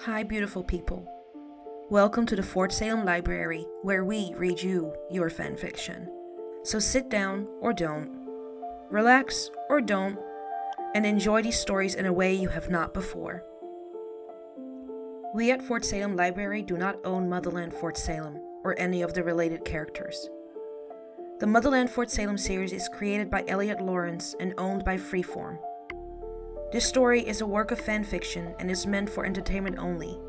Hi, beautiful people. Welcome to the Fort Salem Library, where we read you your fanfiction. So sit down or don't, relax or don't, and enjoy these stories in a way you have not before. We at Fort Salem Library do not own Motherland Fort Salem or any of the related characters. The Motherland Fort Salem series is created by Elliot Lawrence and owned by Freeform. This story is a work of fanfiction and is meant for entertainment only.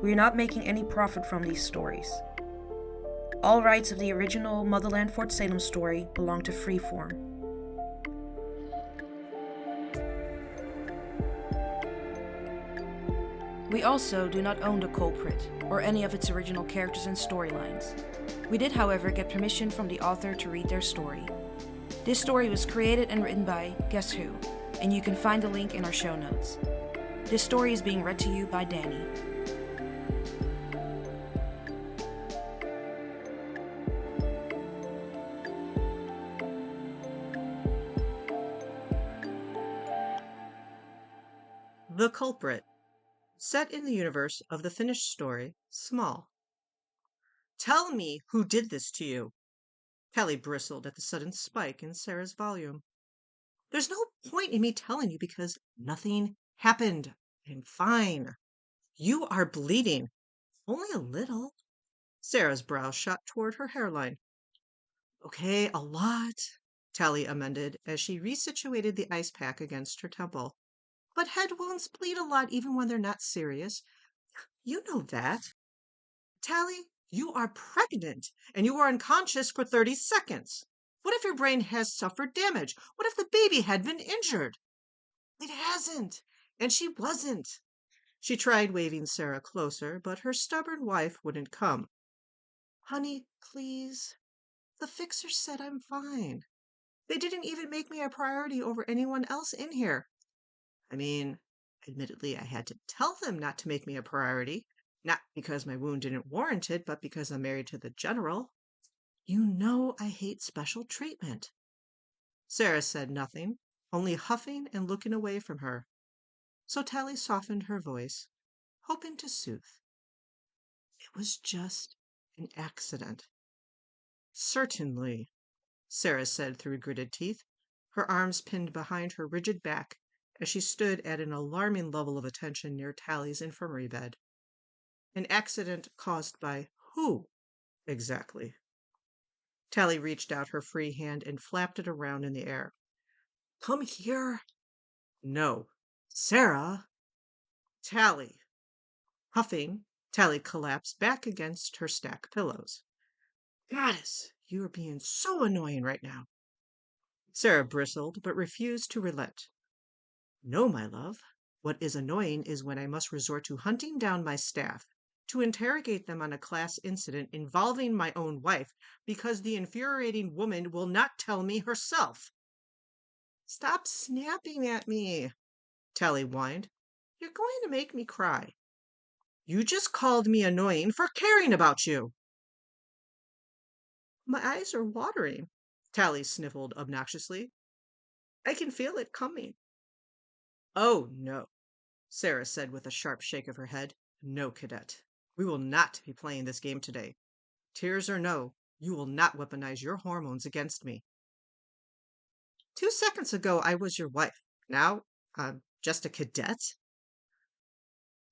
We are not making any profit from these stories. All rights of the original Motherland Fort Salem story belong to Freeform. We also do not own the Culprit or any of its original characters and storylines. We did, however, get permission from the author to read their story. This story was created and written by Gesshoo, and you can find the link in our show notes. This story is being read to you by Dani. The Culprit, set in the universe of the finished story, Small. Tell me who did this to you. Kelly bristled at the sudden spike in Sarah's volume. There's no point in me telling you because nothing happened. I'm fine. You are bleeding. Only a little. Sarah's brow shot toward her hairline. Okay, a lot, Tally amended as she resituated the ice pack against her temple. But head wounds bleed a lot even when they're not serious. You know that. Tally, you are pregnant and you were unconscious for 30 seconds. What if your brain has suffered damage? What if the baby had been injured? It hasn't, and she wasn't. She tried waving Sarah closer, but her stubborn wife wouldn't come. Honey, please. The fixer said I'm fine. They didn't even make me a priority over anyone else in here. I mean, admittedly, I had to tell them not to make me a priority, not because my wound didn't warrant it, but because I'm married to the general. You know I hate special treatment. Sarah said nothing, only huffing and looking away from her. So Tally softened her voice, hoping to soothe. It was just an accident. Certainly, Sarah said through gritted teeth, her arms pinned behind her rigid back as she stood at an alarming level of attention near Tally's infirmary bed. An accident caused by who, exactly? Tally reached out her free hand and flapped it around in the air. Come here. No. Sarah. Tally. Huffing, Tally collapsed back against her stack pillows. Goddess, you are being so annoying right now. Sarah bristled, but refused to relent. No, my love. What is annoying is when I must resort to hunting down my staff to interrogate them on a class incident involving my own wife because the infuriating woman will not tell me herself. Stop snapping at me, Tally whined. You're going to make me cry. You just called me annoying for caring about you. My eyes are watering, Tally sniffled obnoxiously. I can feel it coming. Oh, no, Sarah said with a sharp shake of her head. No, cadet. We will not be playing this game today. Tears or no, you will not weaponize your hormones against me. 2 seconds ago, I was your wife. Now, I'm just a cadet?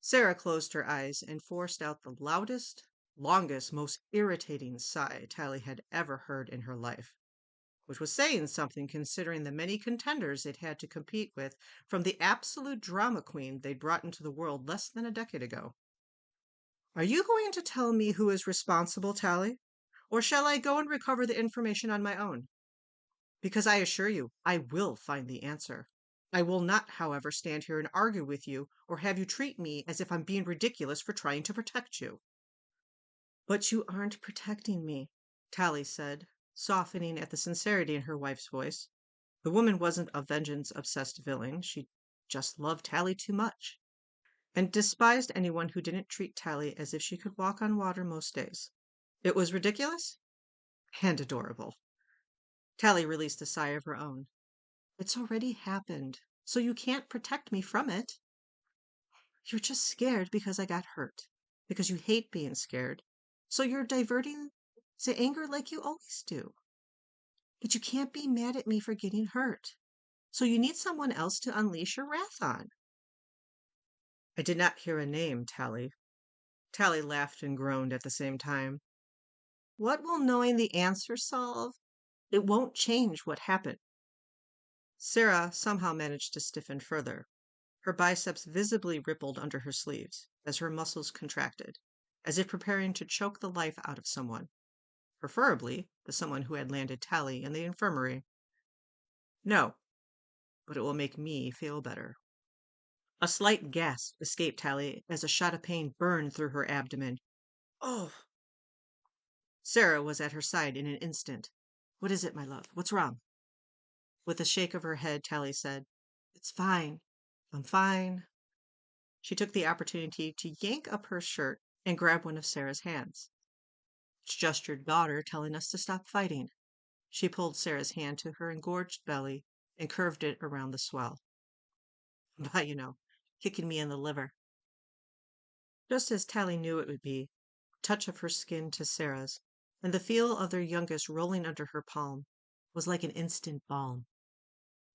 Sarah closed her eyes and forced out the loudest, longest, most irritating sigh Tally had ever heard in her life, which was saying something considering the many contenders it had to compete with from the absolute drama queen they'd brought into the world less than a decade ago. Are you going to tell me who is responsible, Tally? Or shall I go and recover the information on my own? Because I assure you, I will find the answer. I will not, however, stand here and argue with you or have you treat me as if I'm being ridiculous for trying to protect you. But you aren't protecting me, Tally said, softening at the sincerity in her wife's voice. The woman wasn't a vengeance-obsessed villain. She just loved Tally too much, and despised anyone who didn't treat Tally as if she could walk on water most days. It was ridiculous and adorable. Tally released a sigh of her own. It's already happened, so you can't protect me from it. You're just scared because I got hurt, because you hate being scared. So you're diverting the anger like you always do. But you can't be mad at me for getting hurt. So you need someone else to unleash your wrath on. I did not hear a name, Tally. Tally laughed and groaned at the same time. What will knowing the answer solve? It won't change what happened. Sarah somehow managed to stiffen further. Her biceps visibly rippled under her sleeves as her muscles contracted, as if preparing to choke the life out of someone, preferably the someone who had landed Tally in the infirmary. No, but it will make me feel better. A slight gasp escaped Tally as a shot of pain burned through her abdomen. Oh! Sarah was at her side in an instant. What is it, my love? What's wrong? With a shake of her head, Tally said, It's fine. I'm fine. She took the opportunity to yank up her shirt and grab one of Sarah's hands. It's just your daughter telling us to stop fighting. She pulled Sarah's hand to her engorged belly and curved it around the swell. By, kicking me in the liver. Just as Tally knew it would be, a touch of her skin to Sarah's, and the feel of their youngest rolling under her palm was like an instant balm.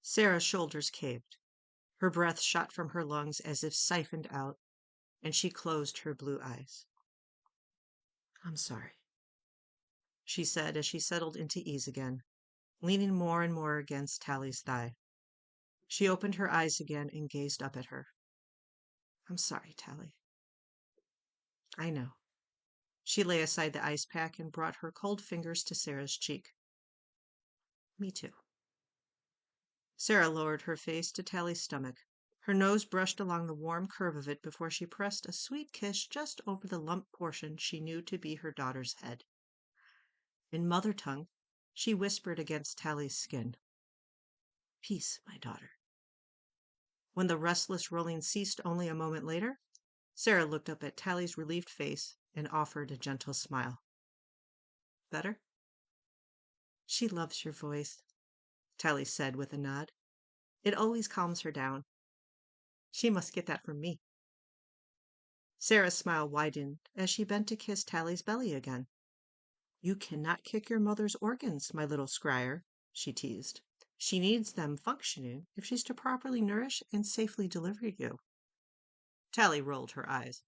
Sarah's shoulders caved. Her breath shot from her lungs as if siphoned out, and she closed her blue eyes. I'm sorry, she said as she settled into ease again, leaning more and more against Tally's thigh. She opened her eyes again and gazed up at her. I'm sorry, Tally. I know. She lay aside the ice pack and brought her cold fingers to Sarah's cheek. Me too. Sarah lowered her face to Tally's stomach. Her nose brushed along the warm curve of it before she pressed a sweet kiss just over the lump portion she knew to be her daughter's head. In mother tongue, she whispered against Tally's skin. Peace, my daughter. When the restless rolling ceased only a moment later, Sarah looked up at Tally's relieved face and offered a gentle smile. Better? She loves your voice, Tally said with a nod. It always calms her down. She must get that from me. Sarah's smile widened as she bent to kiss Tally's belly again. You cannot kick your mother's organs, my little scryer, she teased. She needs them functioning if she's to properly nourish and safely deliver you. Tally rolled her eyes.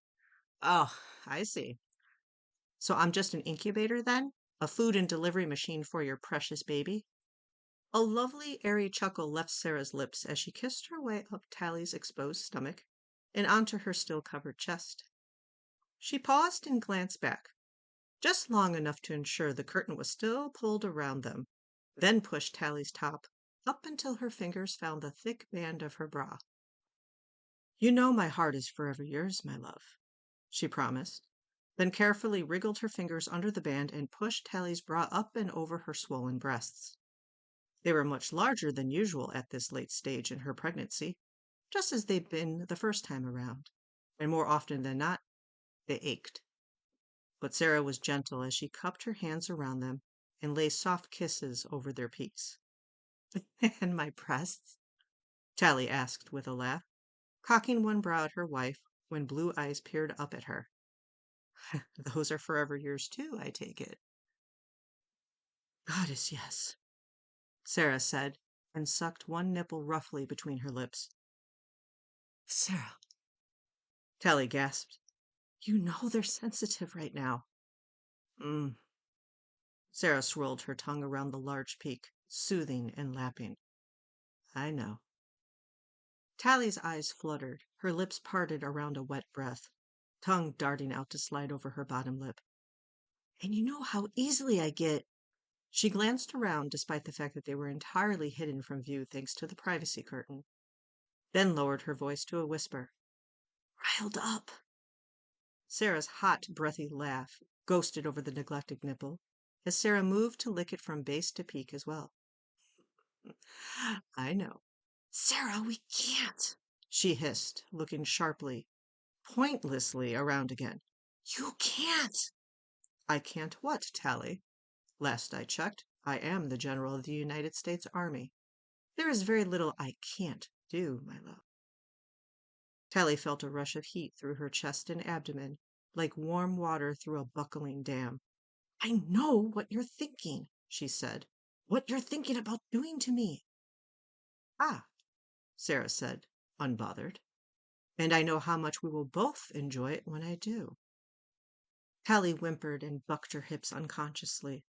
Oh, I see. So I'm just an incubator then? A food and delivery machine for your precious baby? A lovely, airy chuckle left Sarah's lips as she kissed her way up Tally's exposed stomach and onto her still-covered chest. She paused and glanced back, just long enough to ensure the curtain was still pulled around them, then pushed Tally's top up until her fingers found the thick band of her bra. You know my heart is forever yours, my love, she promised, then carefully wriggled her fingers under the band and pushed Tally's bra up and over her swollen breasts. They were much larger than usual at this late stage in her pregnancy, just as they'd been the first time around, and more often than not, they ached. But Sarah was gentle as she cupped her hands around them and lay soft kisses over their peaks. And my breasts? Tally asked with a laugh, cocking one brow at her wife when blue eyes peered up at her. Those are forever yours too, I take it. Goddess, yes, Sarah said, and sucked one nipple roughly between her lips. Sarah, Tally gasped. You know they're sensitive right now. Sarah swirled her tongue around the large peak, soothing and lapping. I know. Tally's eyes fluttered, her lips parted around a wet breath, tongue darting out to slide over her bottom lip. And you know how easily I get. She glanced around despite the fact that they were entirely hidden from view thanks to the privacy curtain, then lowered her voice to a whisper. Riled up. Sarah's hot, breathy laugh ghosted over the neglected nipple as Sarah moved to lick it from base to peak as well. I know. Sarah, we can't, she hissed, looking sharply, pointlessly around again. You can't. I can't what, Tally? Last I checked, I am the General of the United States Army. There is very little I can't do, my love. Tally felt a rush of heat through her chest and abdomen, like warm water through a buckling dam. I know what you're thinking, she said. What you're thinking about doing to me. Ah, Sarah said, unbothered. And I know how much we will both enjoy it when I do. Tally whimpered and bucked her hips unconsciously.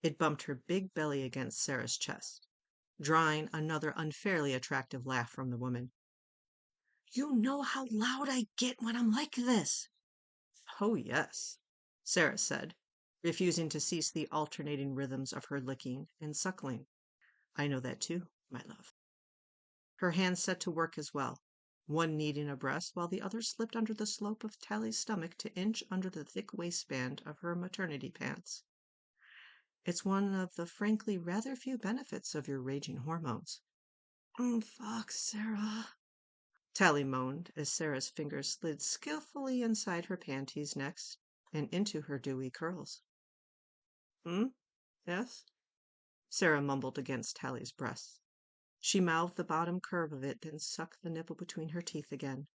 It bumped her big belly against Sarah's chest, drawing another unfairly attractive laugh from the woman. You know how loud I get when I'm like this. Oh, yes, Sarah said, refusing to cease the alternating rhythms of her licking and suckling. I know that too, my love. Her hands set to work as well, one kneading a breast while the other slipped under the slope of Tally's stomach to inch under the thick waistband of her maternity pants. It's one of the frankly rather few benefits of your raging hormones. Fuck, Sarah, Tally moaned as Sarah's fingers slid skillfully inside her panties next and into her dewy curls. Yes? Sarah mumbled against Tally's breast. She mouthed the bottom curve of it, then sucked the nipple between her teeth again,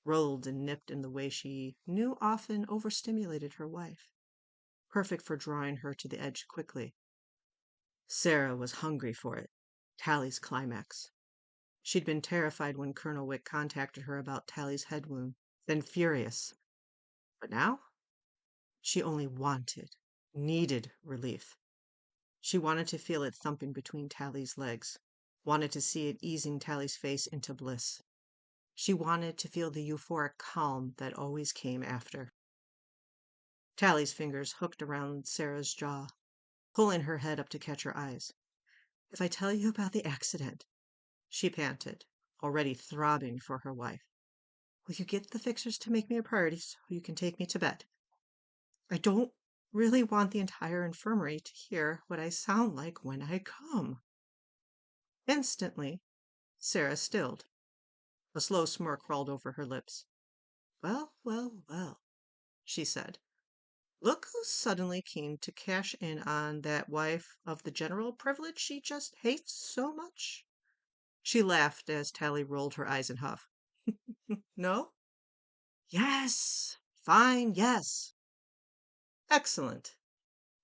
rolled and nipped in the way she knew often overstimulated her wife, perfect for drawing her to the edge quickly. Sarah was hungry for it, Tally's climax. She'd been terrified when Colonel Wick contacted her about Tally's head wound, then furious. But now? She only wanted, needed relief. She wanted to feel it thumping between Tally's legs, wanted to see it easing Tally's face into bliss. She wanted to feel the euphoric calm that always came after. Tally's fingers hooked around Sarah's jaw, pulling her head up to catch her eyes. If I tell you about the accident, she panted, already throbbing for her wife, will you get the fixers to make me a priority so you can take me to bed? I don't really want the entire infirmary to hear what I sound like when I come. Instantly, Sarah stilled. A slow smirk crawled over her lips. Well, well, well, she said. Look who's suddenly keen to cash in on that wife of the general privilege she just hates so much. She laughed as Tally rolled her eyes in huff. No? Yes. Fine, yes. Excellent,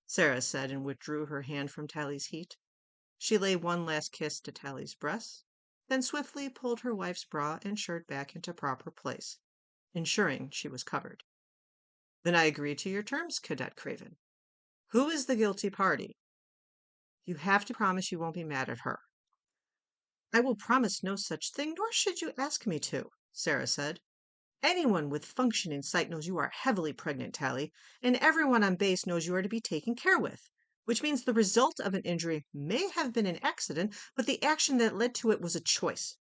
Sarah said and withdrew her hand from Tally's heat. She laid one last kiss to Tally's breast, then swiftly pulled her wife's bra and shirt back into proper place, ensuring she was covered. Then I agree to your terms, Cadet Craven. Who is the guilty party? You have to promise you won't be mad at her. I will promise no such thing, nor should you ask me to, Sarah said. Anyone with functioning sight knows you are heavily pregnant, Tally, and everyone on base knows you are to be taken care with, which means the result of an injury may have been an accident, but the action that led to it was a choice.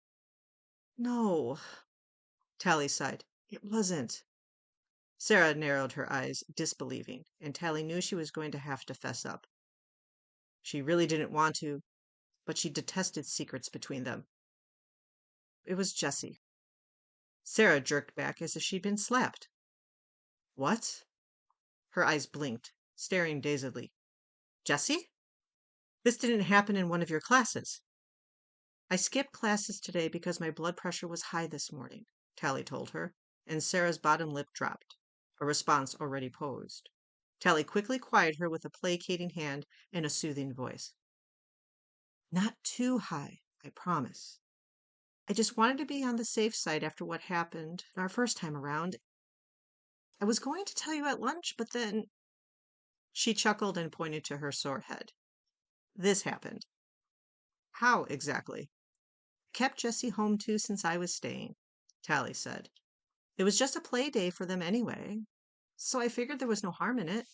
No, Tally sighed. It wasn't. Sarah narrowed her eyes, disbelieving, and Tally knew she was going to have to fess up. She really didn't want to, but she detested secrets between them. It was Jessie. Sarah jerked back as if she'd been slapped. What? Her eyes blinked, staring dazedly. Jessie? This didn't happen in one of your classes. I skipped classes today because my blood pressure was high this morning, Tally told her, and Sarah's bottom lip dropped, a response already posed. Tally quickly quieted her with a placating hand and a soothing voice. Not too high, I promise. I just wanted to be on the safe side after what happened our first time around. I was going to tell you at lunch, but then... She chuckled and pointed to her sore head. This happened. How exactly? Kept Jessie home too since I was staying, Tally said. It was just a play day for them anyway, so I figured there was no harm in it.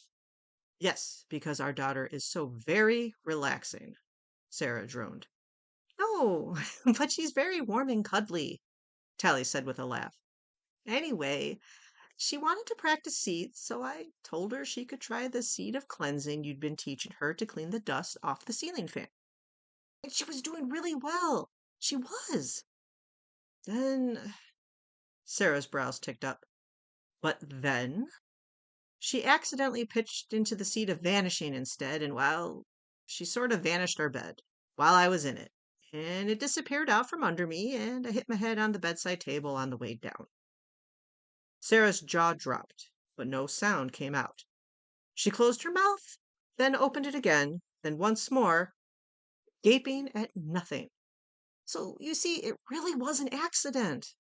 Yes, because our daughter is so very relaxing, Sarah droned. No, but she's very warm and cuddly, Tally said with a laugh. Anyway, she wanted to practice seeds, so I told her she could try the seed of cleansing you'd been teaching her to clean the dust off the ceiling fan. And she was doing really well. She was. Then Sarah's brows ticked up. But then she accidentally pitched into the seed of vanishing instead, and well, she sort of vanished our bed while I was in it. and it disappeared out from under me, and I hit my head on the bedside table on the way down. Sarah's jaw dropped, but no sound came out. She closed her mouth, then opened it again, then once more, gaping at nothing. So, you see, it really was an accident,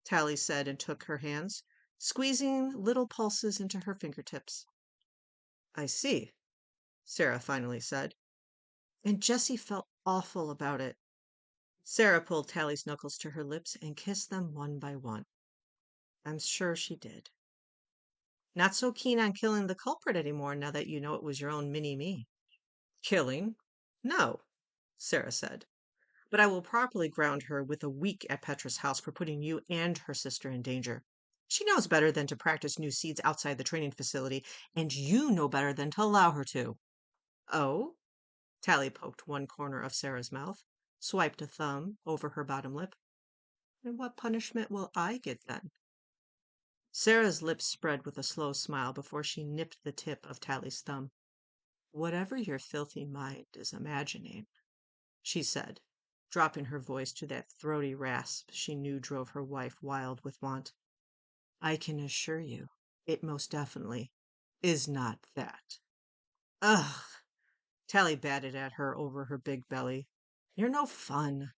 Tally said and took her hands, squeezing little pulses into her fingertips. I see, Sarah finally said, and Jessie felt awful about it. Sarah pulled Tally's knuckles to her lips and kissed them one by one. I'm sure she did. Not so keen on killing the culprit anymore now that you know it was your own mini-me. Killing? No, Sarah said. But I will properly ground her with a week at Petra's house for putting you and her sister in danger. She knows better than to practice new seeds outside the training facility, and you know better than to allow her to. Oh? Tally poked one corner of Sarah's mouth, swiped a thumb over her bottom lip. And what punishment will I get then? Sarah's lips spread with a slow smile before she nipped the tip of Tally's thumb. Whatever your filthy mind is imagining, she said, dropping her voice to that throaty rasp she knew drove her wife wild with want. I can assure you, it most definitely is not that. Ugh! Tally batted at her over her big belly. You're no fun.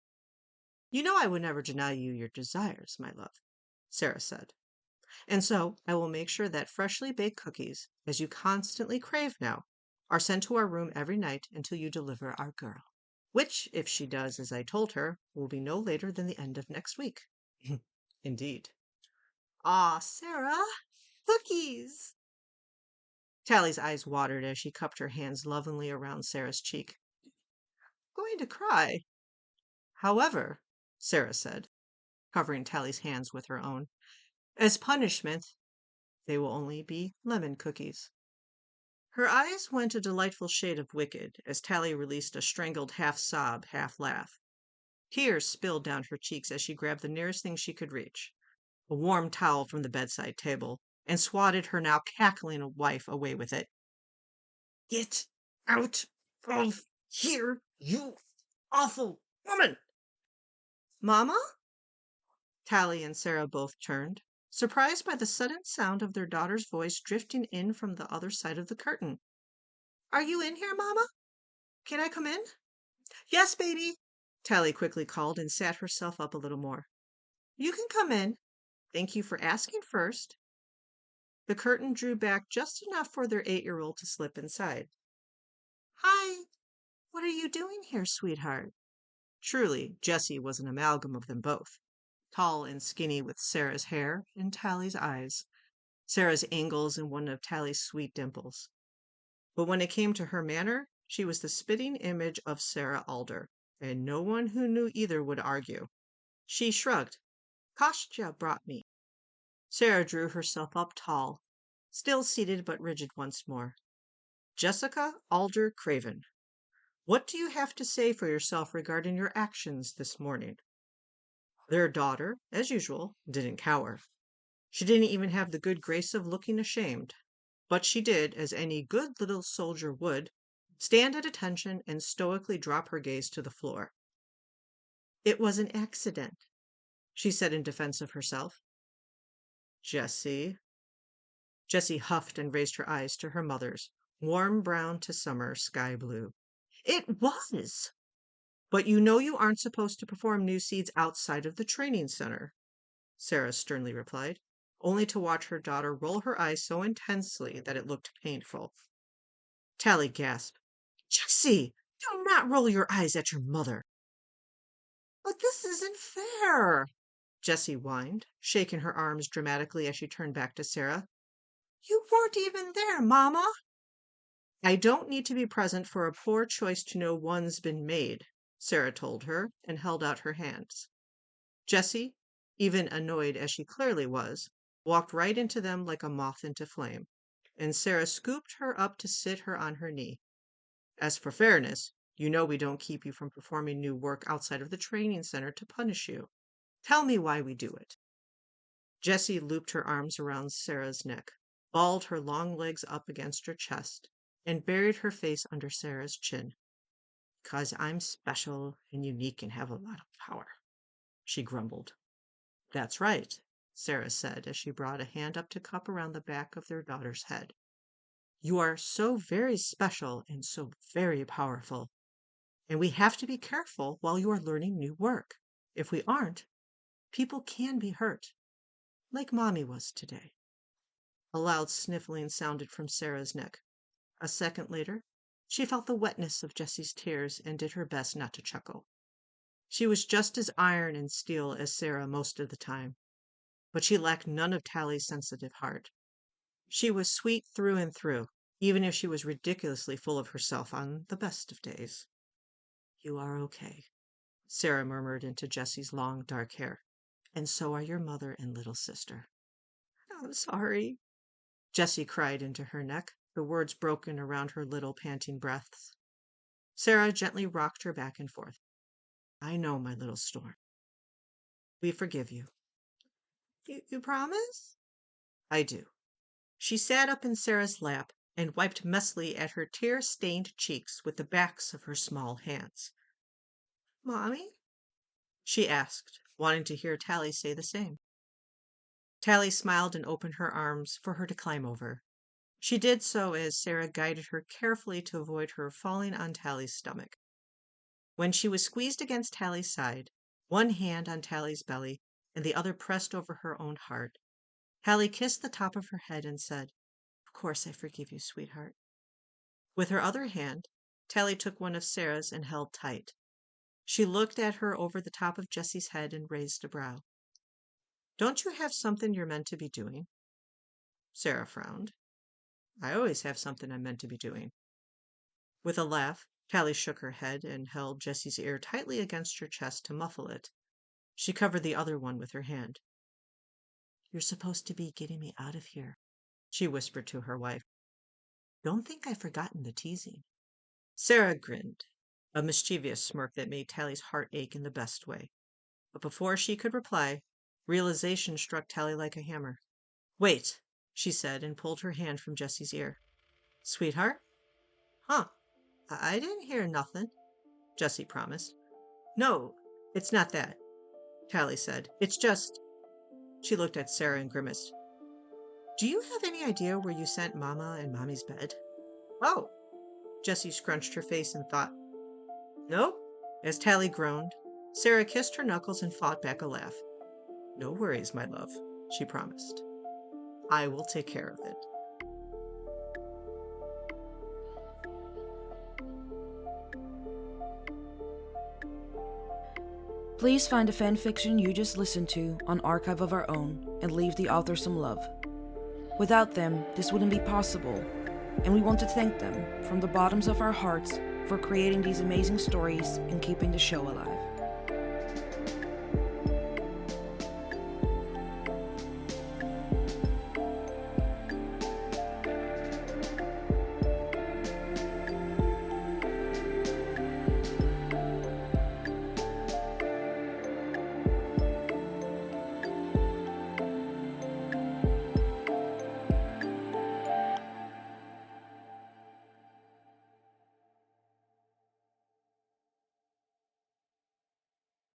You know I would never deny you your desires, my love, Sarah said. And so I will make sure that freshly baked cookies, as you constantly crave now, are sent to our room every night until you deliver our girl. Which, if she does as I told her, will be no later than the end of next week. Indeed. Ah, Sarah, cookies! Tally's eyes watered as she cupped her hands lovingly around Sarah's cheek. Going to cry. However, Sarah said, covering Tally's hands with her own, as punishment, they will only be lemon cookies. Her eyes went a delightful shade of wicked as Tally released a strangled half-sob, half-laugh. Tears spilled down her cheeks as she grabbed the nearest thing she could reach, a warm towel from the bedside table, and swatted her now cackling wife away with it. Get out of here, you awful woman! Mama? Tally and Sarah both turned, surprised by the sudden sound of their daughter's voice drifting in from the other side of the curtain. Are you in here, Mama? Can I come in? Yes, baby, Tally quickly called and sat herself up a little more. You can come in. Thank you for asking first. The curtain drew back just enough for their 8-year-old to slip inside. Hi, what are you doing here, sweetheart? Truly, Jessie was an amalgam of them both, tall and skinny with Sarah's hair and Tally's eyes, Sarah's angles and one of Tally's sweet dimples. But when it came to her manner, she was the spitting image of Sarah Alder, and no one who knew either would argue. She shrugged. Kostya brought me. Sarah drew herself up tall, still seated but rigid once more. Jessica Alder Craven, what do you have to say for yourself regarding your actions this morning? Their daughter, as usual, didn't cower. She didn't even have the good grace of looking ashamed. But she did, as any good little soldier would, stand at attention and stoically drop her gaze to the floor. It was an accident, she said in defense of herself. Jessie. Jessie huffed and raised her eyes to her mother's, warm brown to summer sky blue. It was! But you know you aren't supposed to perform new seeds outside of the training center, Sarah sternly replied, only to watch her daughter roll her eyes so intensely that it looked painful. Tally gasped. Jessie, do not roll your eyes at your mother. But this isn't fair, Jessie whined, shaking her arms dramatically as she turned back to Sarah. You weren't even there, Mama. I don't need to be present for a poor choice to know one's been made, Sarah told her and held out her hands. Jessie, even annoyed as she clearly was, walked right into them like a moth into flame, and Sarah scooped her up to sit her on her knee. As for fairness, you know we don't keep you from performing new work outside of the training center to punish you. Tell me why we do it. Jessie looped her arms around Sarah's neck, balled her long legs up against her chest, and buried her face under Sarah's chin. 'Cause I'm special and unique and have a lot of power, she grumbled. That's right, Sarah said as she brought a hand up to cup around the back of their daughter's head. You are so very special and so very powerful, and we have to be careful while you are learning new work. If we aren't, people can be hurt, like Mommy was today. A loud sniffling sounded from Sarah's neck. A second later, she felt the wetness of Jessie's tears and did her best not to chuckle. She was just as iron and steel as Sarah most of the time, but she lacked none of Tally's sensitive heart. She was sweet through and through, even if she was ridiculously full of herself on the best of days. You are okay, Sarah murmured into Jessie's long, dark hair. And so are your mother and little sister. I'm sorry, Jessie cried into her neck, the words broken around her little panting breaths. Sarah gently rocked her back and forth. I know, my little storm. We forgive you. You promise? I do. She sat up in Sarah's lap and wiped messily at her tear-stained cheeks with the backs of her small hands. Mommy? She asked, wanting to hear Tally say the same. Tally smiled and opened her arms for her to climb over. She did so as Sarah guided her carefully to avoid her falling on Tally's stomach. When she was squeezed against Tally's side, one hand on Tally's belly and the other pressed over her own heart, Tally kissed the top of her head and said, Of course I forgive you, sweetheart. With her other hand, Tally took one of Sarah's and held tight. She looked at her over the top of Jessie's head and raised a brow. Don't you have something you're meant to be doing? Sarah frowned. I always have something I'm meant to be doing. With a laugh, Tally shook her head and held Jessie's ear tightly against her chest to muffle it. She covered the other one with her hand. You're supposed to be getting me out of here, she whispered to her wife. Don't think I've forgotten the teasing. Sarah grinned, a mischievous smirk that made Tally's heart ache in the best way. But before she could reply, realization struck Tally like a hammer. Wait, she said and pulled her hand from Jessie's ear. Sweetheart? Huh, I didn't hear nothing, Jessie promised. No, it's not that, Tally said. It's just... She looked at Sarah and grimaced. Do you have any idea where you sent Mama and Mommy's bed? Oh, Jessie scrunched her face in thought. Nope. As Tally groaned, Sarah kissed her knuckles and fought back a laugh. No worries, my love, she promised. I will take care of it. Please find the fanfiction you just listened to on Archive of Our Own and leave the author some love. Without them, this wouldn't be possible, and we want to thank them from the bottoms of our hearts for creating these amazing stories and keeping the show alive.